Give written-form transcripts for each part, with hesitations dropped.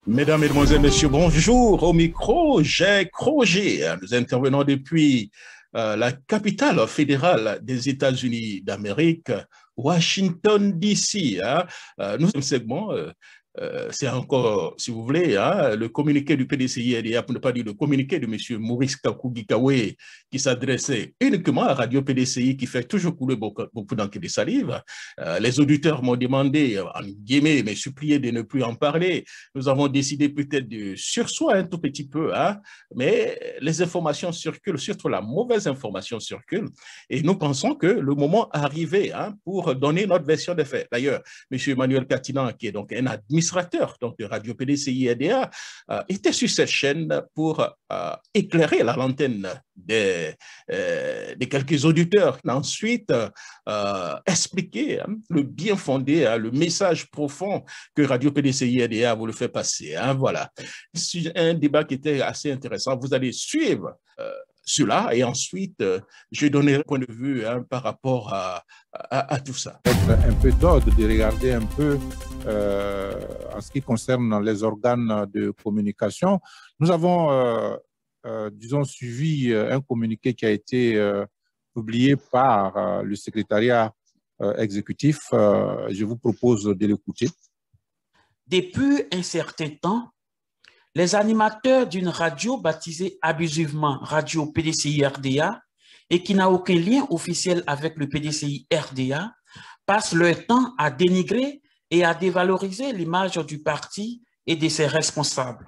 Mesdames, Mesdemoiselles, Messieurs, bonjour. Au micro, Jacques Roger. Nous intervenons depuis la capitale fédérale des États-Unis d'Amérique, Washington, D.C. Nous sommes segment. C'est encore, si vous voulez, le communiqué du PDCI-RDA, pour ne pas dire le communiqué de M. Maurice Kakou-Gikawe, qui s'adressait uniquement à Radio PDCI, qui fait toujours couler beaucoup d'encre de salive. Les auditeurs m'ont demandé, en guillemets, mais supplié de ne plus en parler. Nous avons décidé peut-être de sursoir un tout petit peu, mais les informations circulent, surtout la mauvaise information circule, et nous pensons que le moment est arrivé pour donner notre version des faits. D'ailleurs, M. Emmanuel Katinan, qui est donc un administrateur donc de Radio PDCI-RDA, était sur cette chaîne pour éclairer la lanterne de quelques auditeurs. Ensuite, expliquer le bien fondé, le message profond que Radio PDCI-RDA voulait faire passer. Voilà. C'est un débat qui était assez intéressant. Vous allez suivre cela et ensuite, je donnerai un point de vue par rapport à tout ça. Un peu d'ordre, de regarder un peu en ce qui concerne les organes de communication. Nous avons, disons, suivi un communiqué qui a été publié par le secrétariat exécutif. Je vous propose de l'écouter. Depuis un certain temps, les animateurs d'une radio baptisée abusivement Radio PDCI-RDA et qui n'a aucun lien officiel avec le PDCI-RDA passent leur temps à dénigrer et à dévaloriser l'image du parti et de ses responsables.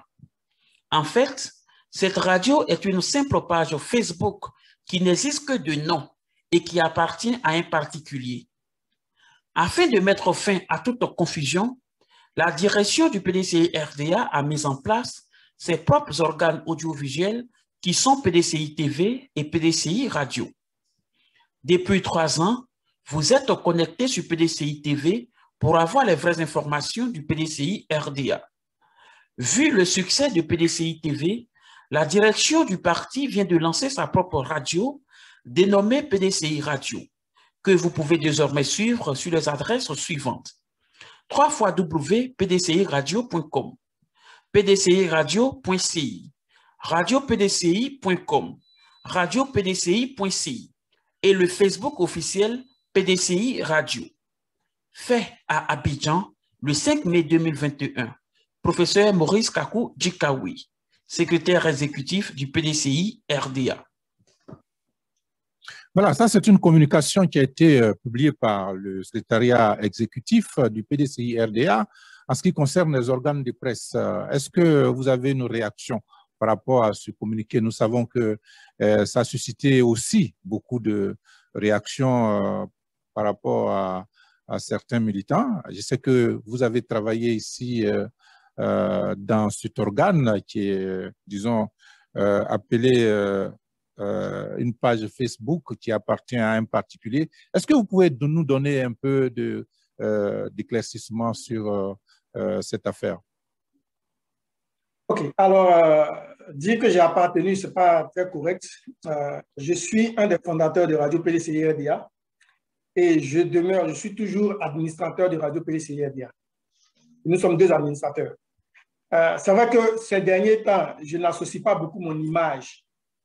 En fait, cette radio est une simple page Facebook qui n'existe que de nom et qui appartient à un particulier. Afin de mettre fin à toute confusion, la direction du PDCI-RDA a mis en place ses propres organes audiovisuels qui sont PDCI TV et PDCI Radio. Depuis 3 ans, vous êtes connectés sur PDCI TV pour avoir les vraies informations du PDCI-RDA. Vu le succès de PDCI TV, la direction du parti vient de lancer sa propre radio dénommée PDCI Radio, que vous pouvez désormais suivre sur les adresses suivantes: www.pdciradio.com, pdciradio.ci, radiopdci.com, radiopdci.ci et le Facebook officiel PDCI Radio. Fait à Abidjan le 5 mai 2021, professeur Maurice Kakou-Gikawe, secrétaire exécutif du PDCI-RDA. Voilà, ça c'est une communication qui a été publiée par le secrétariat exécutif du PDCI-RDA en ce qui concerne les organes de presse. Est-ce que vous avez une réaction par rapport à ce communiqué? Nous savons que ça a suscité aussi beaucoup de réactions par rapport à certains militants. Je sais que vous avez travaillé ici dans cet organe qui est, disons, appelé une page Facebook qui appartient à un particulier. Est-ce que vous pouvez nous donner un peu d'éclaircissement sur cette affaire? OK. Alors, dire que j'ai appartenu, ce n'est pas très correct. Je suis un des fondateurs de Radio PDCI-RDA et je suis toujours administrateur de Radio PDCI-RDA. Nous sommes 2 administrateurs. C'est vrai que ces derniers temps, je n'associe pas beaucoup mon image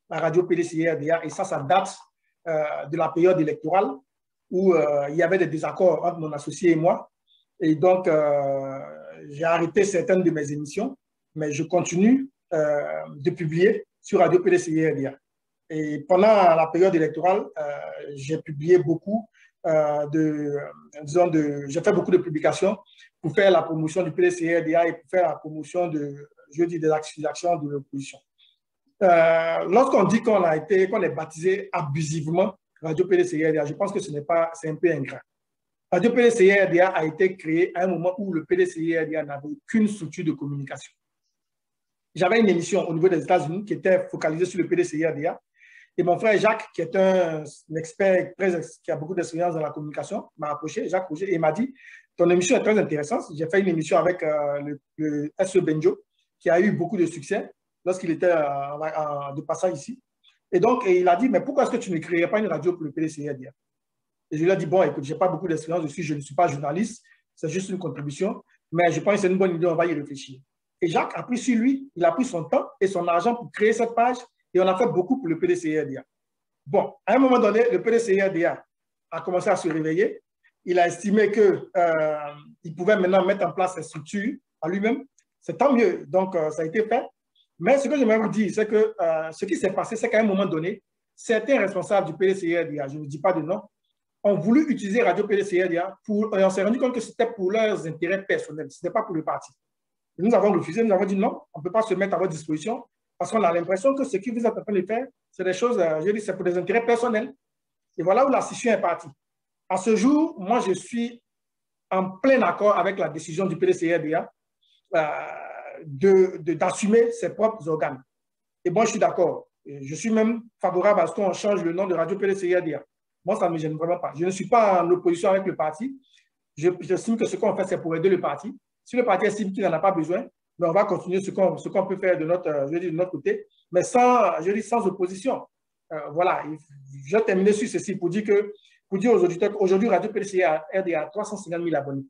à Radio PDCI-RDA et ça date de la période électorale où il y avait des désaccords entre mon associé et moi. Et donc, j'ai arrêté certaines de mes émissions, mais je continue de publier sur Radio PDCI-RDA. Et pendant la période électorale, j'ai publié beaucoup j'ai fait beaucoup de publications pour faire la promotion du PDCI-RDA et pour faire la promotion des actions de l'opposition. Lorsqu'on dit qu'on est baptisé abusivement Radio PDCI-RDA, je pense que c'est un peu ingrat. Radio PDCI-RDA a été créé à un moment où le PDCI-RDA n'avait aucune structure de communication. J'avais une émission au niveau des États-Unis qui était focalisée sur le PDCI-RDA. Et mon frère Jacques, qui est un expert qui a beaucoup d'expérience dans la communication, m'a approché, Jacques Roger, et m'a dit: ton émission est très intéressante. J'ai fait une émission avec le S.E. Benjo, qui a eu beaucoup de succès lorsqu'il était de passage ici. Et donc, il a dit: mais pourquoi est-ce que tu ne créerais pas une radio pour le PDCI-RDA? Et je lui ai dit: bon, écoute, je n'ai pas beaucoup d'expérience dessus, je ne suis pas journaliste, c'est juste une contribution, mais je pense que c'est une bonne idée, on va y réfléchir. Et Jacques a pris sur lui, il a pris son temps et son argent pour créer cette page et on a fait beaucoup pour le PDCI-RDA. Bon, à un moment donné, le PDCI-RDA a commencé à se réveiller. Il a estimé qu'il pouvait maintenant mettre en place ses structures à lui-même. C'est tant mieux. Donc, ça a été fait. Mais ce que j'aimerais vous dire, c'est que ce qui s'est passé, c'est qu'à un moment donné, certains responsables du PDCI-RDA, je ne dis pas de nom, ont voulu utiliser Radio PDCI-RDA et on s'est rendu compte que c'était pour leurs intérêts personnels. Ce n'était pas pour le parti. Et nous avons refusé, nous avons dit non, on ne peut pas se mettre à votre disposition parce qu'on a l'impression que ce que vous êtes en train de faire, c'est des choses, je dis, c'est pour des intérêts personnels. Et voilà où la scission est partie. À ce jour, moi, je suis en plein accord avec la décision du PDCI-RDA d'assumer ses propres organes. Et moi, je suis d'accord. Je suis même favorable à ce qu'on change le nom de Radio PDCI-RDA. Moi, ça ne me gêne vraiment pas. Je ne suis pas en opposition avec le parti. J'estime que ce qu'on fait, c'est pour aider le parti. Si le parti estime qu'il n'en a pas besoin, mais on va continuer ce qu'on peut faire de notre côté, mais sans opposition. Voilà, je vais terminer sur ceci pour dire aux auditeurs qu'aujourd'hui, Radio PDCI-RDA a 350 000 abonnés.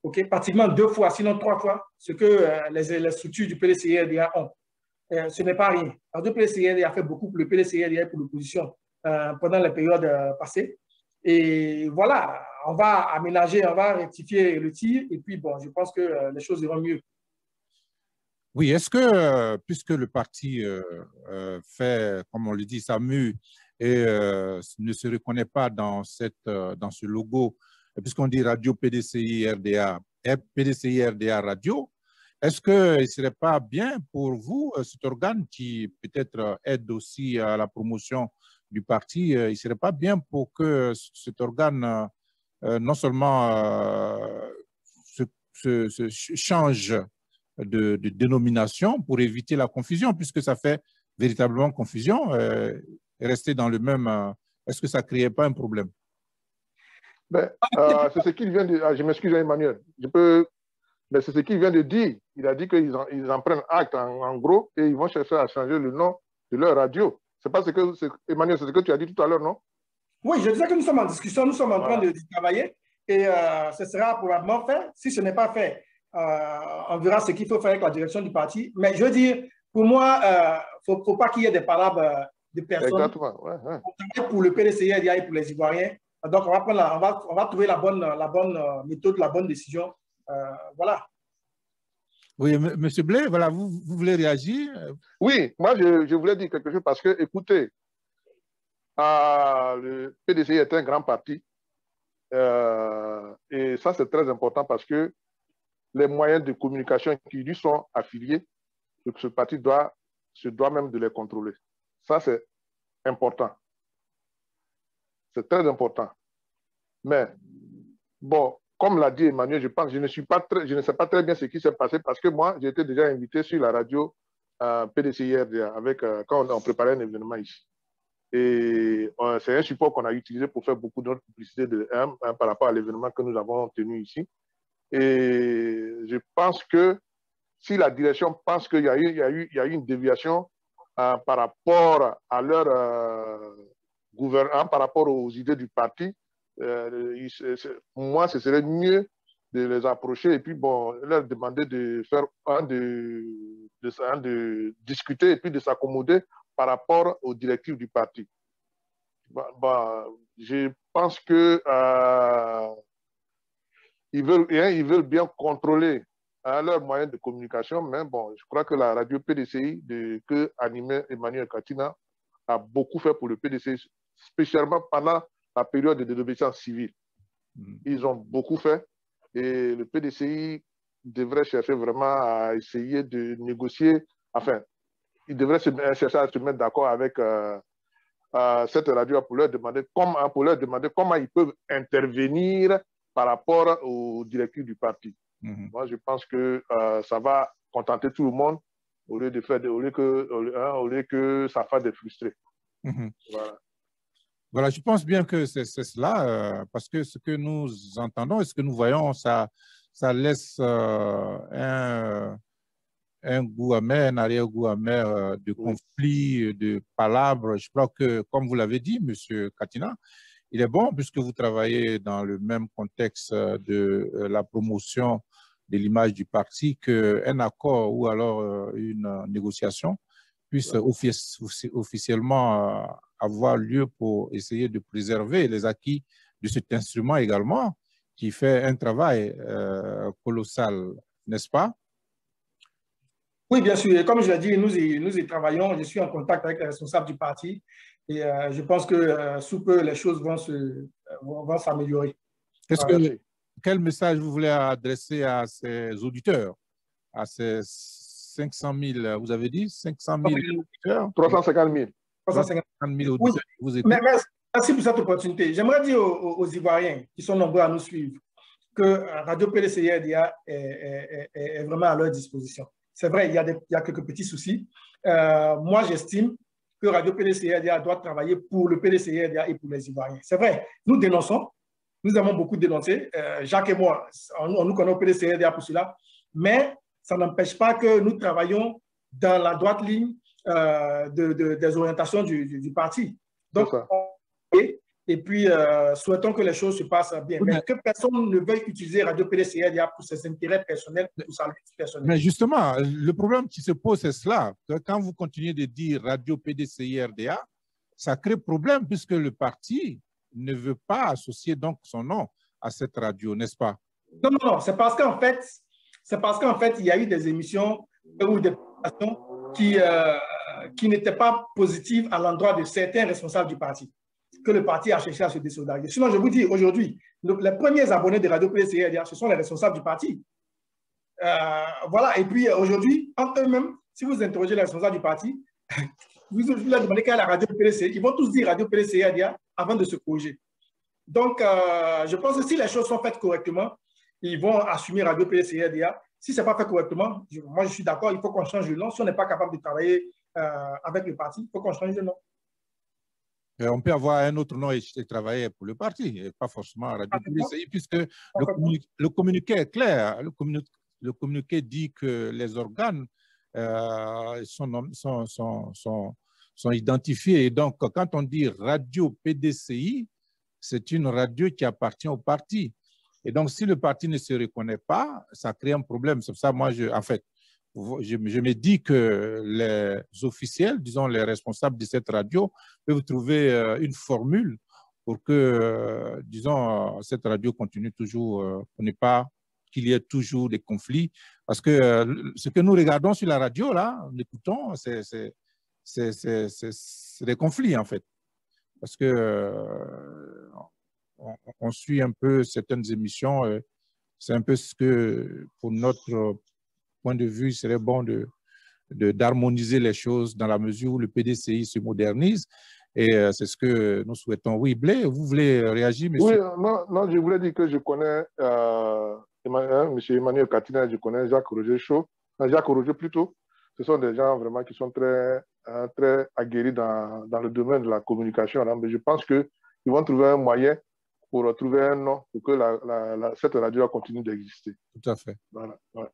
Okay? Pratiquement 2 fois, sinon 3 fois, ce que les structures du PDCI-RDA ont. Ce n'est pas rien. Radio PDCI-RDA a fait beaucoup pour le PDCI-RDA et pour l'opposition pendant les périodes passées. Et voilà, on va aménager, on va rectifier le tir et puis bon, je pense que les choses iront mieux. Oui, est-ce que, puisque le parti fait, comme on le dit, sa mue et ne se reconnaît pas dans ce logo, puisqu'on dit Radio PDCI-RDA, PDCI-RDA Radio, est-ce qu'il ne serait pas bien pour vous, cet organe qui peut-être aide aussi à la promotion du parti, il ne serait pas bien pour que cet organe non seulement se change de dénomination pour éviter la confusion, puisque ça fait véritablement confusion, et rester dans le même... est-ce que ça ne créait pas un problème? Ben, c'est ce qu'il vient de... je m'excuse, Emmanuel. Mais c'est ce qu'il vient de dire. Il a dit qu'ils en prennent acte, en gros, et ils vont chercher à changer le nom de leur radio. C'est pas ce que... Emmanuel, c'est ce que tu as dit tout à l'heure, non? Oui, je disais que nous sommes en discussion, nous sommes en train de travailler, et ce sera probablement fait. Si ce n'est pas fait, on verra ce qu'il faut faire avec la direction du parti. Mais je veux dire, pour moi, il ne faut pas qu'il y ait des palabres de personnes. Exactement, ouais. Pour le PDCI-RDA et pour les Ivoiriens. Donc, on va trouver la bonne méthode, la bonne décision. Voilà. Oui, M. Blais, voilà, vous voulez réagir? Oui, moi, je voulais dire quelque chose parce que, écoutez, le PDCI est un grand parti. Et ça, c'est très important parce que les moyens de communication qui lui sont affiliés, ce parti se doit même de les contrôler. Ça, c'est important. C'est très important. Mais, bon, comme l'a dit Emmanuel, je pense, je ne sais pas très bien ce qui s'est passé parce que moi, j'ai été déjà invité sur la radio PDCI-RDA quand on préparait un événement ici. Et c'est un support qu'on a utilisé pour faire beaucoup d'autres publicités par rapport à l'événement que nous avons tenu ici. Et je pense que si la direction pense qu'il y a eu une déviation par rapport à leur gouvernement, par rapport aux idées du parti, moi, ce serait mieux de les approcher et puis bon, leur demander de faire de discuter et puis de s'accommoder par rapport aux directives du parti. Je pense que ils veulent bien contrôler leurs moyens de communication, mais bon, je crois que la radio PDCI que animait Emmanuel Katina a beaucoup fait pour le PDCI, spécialement pendant la période de désobéissance civile. Ils ont beaucoup fait et le PDCI devrait chercher vraiment à essayer de négocier, enfin, il devrait chercher à se mettre d'accord avec cette radio pour leur demander comment ils peuvent intervenir par rapport aux directives du parti. Moi, je pense que ça va contenter tout le monde au lieu que ça fasse des frustrés. Voilà. Voilà, je pense bien que c'est cela, parce que ce que nous entendons et ce que nous voyons, ça laisse un goût amer, un arrière-goût amer de conflits, de palabres. Je crois que, comme vous l'avez dit, M. Katina, il est bon, puisque vous travaillez dans le même contexte de la promotion de l'image du parti, qu'un accord ou alors une négociation puisse officiellement avoir lieu pour essayer de préserver les acquis de cet instrument également, qui fait un travail colossal, n'est-ce pas? Oui, bien sûr. Et comme je l'ai dit, nous y travaillons. Je suis en contact avec les responsables du parti et je pense que sous peu, les choses vont s'améliorer. Quel message vous voulez adresser à ces auditeurs, à ces 500 000, vous avez dit 500 000 auditeurs? 350 000. 350 000 auditeurs. Oui. Merci pour cette opportunité. J'aimerais dire aux Ivoiriens qui sont nombreux à nous suivre que Radio PDCI RDA est vraiment à leur disposition. C'est vrai, il y a quelques petits soucis. Moi, j'estime que Radio PDCI RDA doit travailler pour le PDCI RDA et pour les Ivoiriens. C'est vrai, nous dénonçons, nous avons beaucoup dénoncé. Jacques et moi, on nous connaît au PDCI RDA pour cela, mais ça n'empêche pas que nous travaillons dans la droite ligne des orientations du parti. Donc, et puis, souhaitons que les choses se passent bien. Mais que personne ne veuille utiliser Radio PDCI RDA pour ses intérêts personnels, pour sa lutte personnelle. Mais justement, le problème qui se pose, c'est cela. Que quand vous continuez de dire Radio PDCI RDA, ça crée problème puisque le parti ne veut pas associer donc son nom à cette radio, n'est-ce pas? Non, c'est parce qu'en fait, il y a eu des émissions ou des publications qui n'étaient pas positives à l'endroit de certains responsables du parti, que le parti a cherché à se désolidariser. Sinon, je vous dis, aujourd'hui, les premiers abonnés de Radio PDCI RDA, ce sont les responsables du parti. Voilà, et puis aujourd'hui, entre eux-mêmes, si vous interrogez les responsables du parti, vous leur demandez quelle est la radio PDCI, ils vont tous dire Radio PDCI RDA avant de se corriger. Donc, je pense que si les choses sont faites correctement, ils vont assumer Radio PDCI RDA. Si ce n'est pas fait correctement, moi je suis d'accord, il faut qu'on change de nom. Si on n'est pas capable de travailler avec le parti, il faut qu'on change de nom. On peut avoir un autre nom et travailler pour le parti, et pas forcément Radio PDCI, puisque le communiqué est clair. Le communiqué dit que les organes sont identifiés. Et donc, quand on dit Radio PDCI, c'est une radio qui appartient au parti. Et donc, si le parti ne se reconnaît pas, ça crée un problème. C'est pour ça, moi, en fait, je me dis que les officiels, disons les responsables de cette radio, peuvent trouver une formule pour que, disons, cette radio continue toujours, pour ne pas qu'il y ait toujours des conflits. Parce que ce que nous regardons sur la radio, là, en écoutant, c'est des conflits, en fait. Parce que on suit un peu certaines émissions. C'est un peu ce que, pour notre point de vue, il serait bon d'harmoniser les choses dans la mesure où le PDCI se modernise. Et c'est ce que nous souhaitons. Oui, Blé, vous voulez réagir, monsieur? Oui, non, je voulais dire que je connais M. Emmanuel Katina, je connais Jacques Roger Chaud, Jacques Roger plutôt. Ce sont des gens vraiment qui sont très aguerris dans le domaine de la communication. Mais je pense qu'ils vont trouver un moyen pour trouver un nom pour que cette radio continue d'exister. Tout à fait. Voilà, ouais.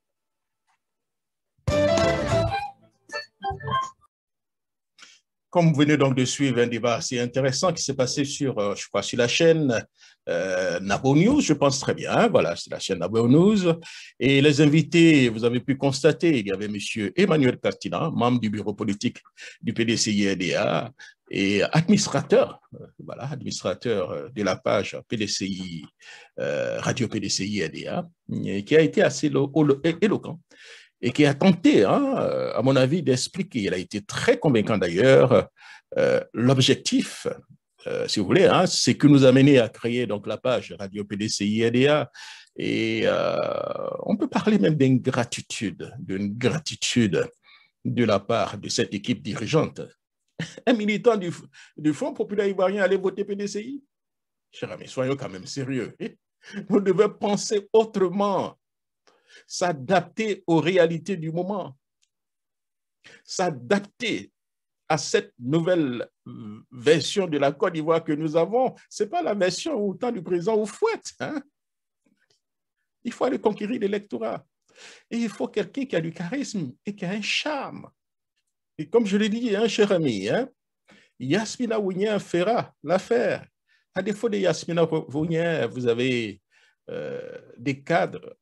Comme vous venez donc de suivre un débat assez intéressant qui s'est passé sur, je crois, sur la chaîne Nabo News, je pense très bien, voilà, c'est la chaîne Nabo News. Et les invités, vous avez pu constater, il y avait M. Emmanuel Katina, membre du bureau politique du PDCI RDA et administrateur, voilà, administrateur de la page PDCI, Radio PDCI RDA, qui a été assez éloquent et qui a tenté, à mon avis, d'expliquer, il a été très convaincant d'ailleurs, l'objectif, si vous voulez, c'est que nous a mené à créer donc la page Radio PDCI RDA. Et on peut parler même d'une gratitude de la part de cette équipe dirigeante. Un militant du Front populaire ivoirien allait voter PDCI? Chers amis, soyons quand même sérieux. Vous devez penser autrement, s'adapter aux réalités du moment, s'adapter à cette nouvelle version de la Côte d'Ivoire que nous avons. Ce n'est pas la version au temps du président Oufouette. Il faut aller conquérir l'électorat. Et il faut quelqu'un qui a du charisme et qui a un charme. Et comme je l'ai dit, cher ami, Yasmina Ouinier fera l'affaire. À défaut de Yasmina Ouinier, vous avez des cadres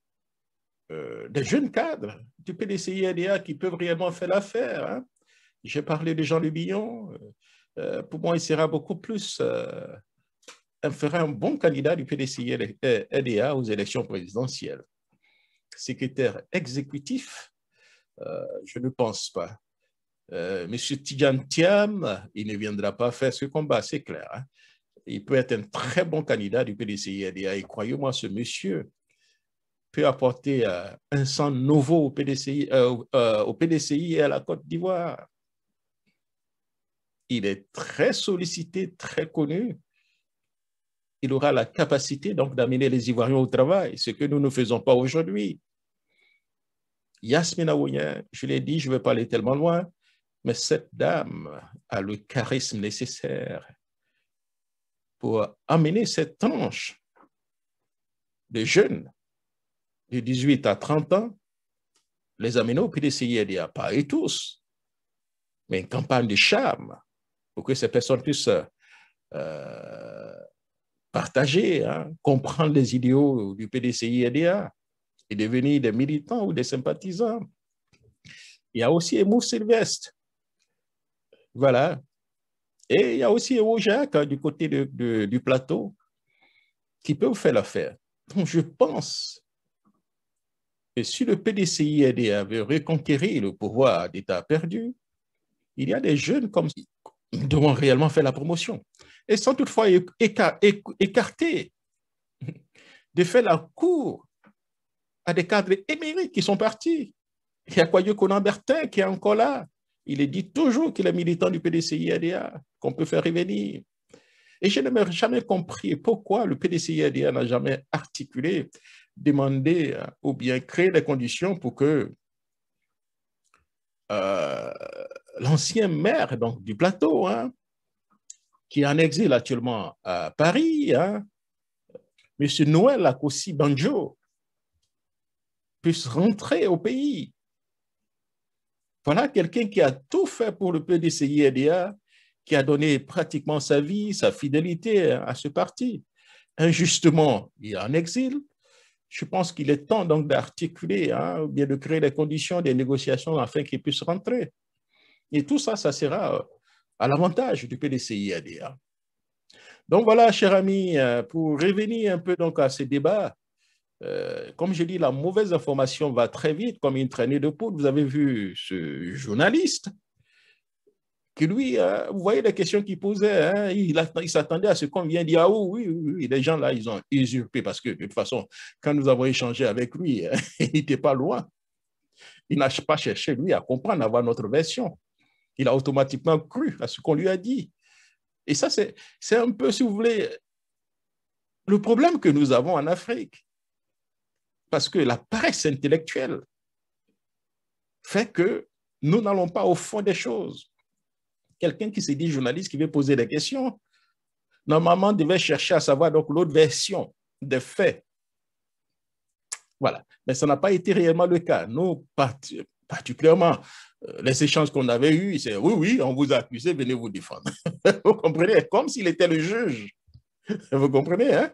des jeunes cadres du PDCI-RDA qui peuvent réellement faire l'affaire. Hein. J'ai parlé de Jean Le Billon. Pour moi, il sera beaucoup plus... fera un bon candidat du PDCI-RDA aux élections présidentielles. Secrétaire exécutif, je ne pense pas. Monsieur Tidjane Thiam, il ne viendra pas faire ce combat, c'est clair. Hein. Il peut être un très bon candidat du PDCI-RDA et croyez-moi, ce monsieur peut apporter un sang nouveau au PDCI et à la Côte d'Ivoire. Il est très sollicité, très connu. Il aura la capacité donc d'amener les Ivoiriens au travail, ce que nous ne faisons pas aujourd'hui. Yasmine Aouyen, je l'ai dit, je ne vais pas aller tellement loin, mais cette dame a le charisme nécessaire pour amener cette tranche de jeunes de 18 à 30 ans, les amener au PDCI-RDA, pas et tous, mais une campagne de charme pour que ces personnes puissent partager, hein, comprendre les idéaux du PDCI-RDA et devenir des militants ou des sympathisants. Il y a aussi Emou Sylvestre. Voilà. Et il y a aussi Ewo Jacques du côté du plateau qui peuvent faire l'affaire. Donc, je pense que si le PDCI-RDA veut reconquérir le pouvoir d'État perdu, il y a des jeunes comme qui devront réellement faire la promotion. Et sans toutefois écarter de faire la cour à des cadres émérites qui sont partis. Il y a Kwayo Konan-Bertin qui est encore là. Il est dit toujours qu'il est militant du PDCI-RDA, qu'on peut faire revenir. Et je n'ai jamais compris pourquoi le PDCI-RDA n'a jamais articulé, demandé ou bien créé les conditions pour que l'ancien maire donc, du plateau, hein, qui est en exil actuellement à Paris, hein, M. Noël Akossi Banjo, puisse rentrer au pays. Voilà quelqu'un qui a tout fait pour le PDCI-RDA, qui a donné pratiquement sa vie, sa fidélité à ce parti. Injustement, il est en exil. Je pense qu'il est temps donc d'articuler, hein, ou bien de créer les conditions des négociations afin qu'il puisse rentrer. Et tout ça, ça sera à l'avantage du PDCI-RDA. Donc voilà, chers amis, pour revenir un peu donc à ce débat, comme je dis, la mauvaise information va très vite, comme une traînée de poudre. Vous avez vu ce journaliste qui, lui, vous voyez les questions qu'il posait, hein, il s'attendait à ce qu'on vient dire, ah oui, oui, oui, les gens là, ils ont usurpé, parce que de toute façon, quand nous avons échangé avec lui, il n'était pas loin. Il n'a pas cherché, lui, à comprendre, à avoir notre version. Il a automatiquement cru à ce qu'on lui a dit. Et ça, c'est un peu, si vous voulez, le problème que nous avons en Afrique. Parce que la paresse intellectuelle fait que nous n'allons pas au fond des choses. Quelqu'un qui se dit journaliste, qui veut poser des questions, normalement devait chercher à savoir donc l'autre version des faits. Voilà. Mais ça n'a pas été réellement le cas. Nous, particulièrement, les échanges qu'on avait eus, c'est oui, oui, on vous a accusé, venez vous défendre. Vous comprenez? Comme s'il était le juge. Vous comprenez, hein?